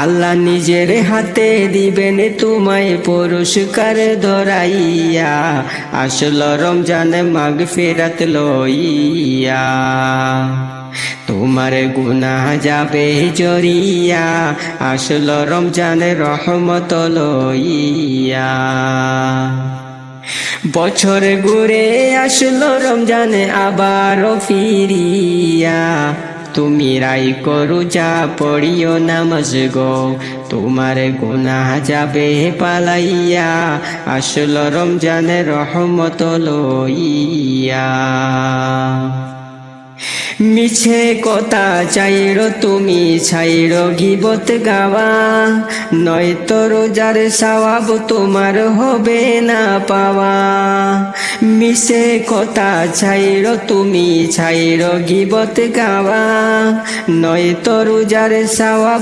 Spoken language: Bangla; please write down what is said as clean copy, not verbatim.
আল্লাহ নিজের হাতে দিবেন তোমায় পুরস্কার ধরাইয়া, আসলো রমজান মাগফিরাত লইয়া। তোমার গুনাহ যাবে জরিয়া, আসলো রমজান রহমত লইয়া। বছর ঘুরে আসলো রমজান আবারও ফিরিয়া, তুমি রাই করু যা পড়িও নামাজ গো, তোমার গুনাহ যাবে পালাইয়া, আসলো রমজান রহমত লইয়া। মিছে কথা চাইরো তুমি ছাইরো গীবত গাওয়া, নয়তো রোজার সওয়াব তোমার হবে না পাওয়া। মিছে কথা চাইরো তুমি ছাইরো গীবত গাওয়া, নয়তো রোজার সওয়াব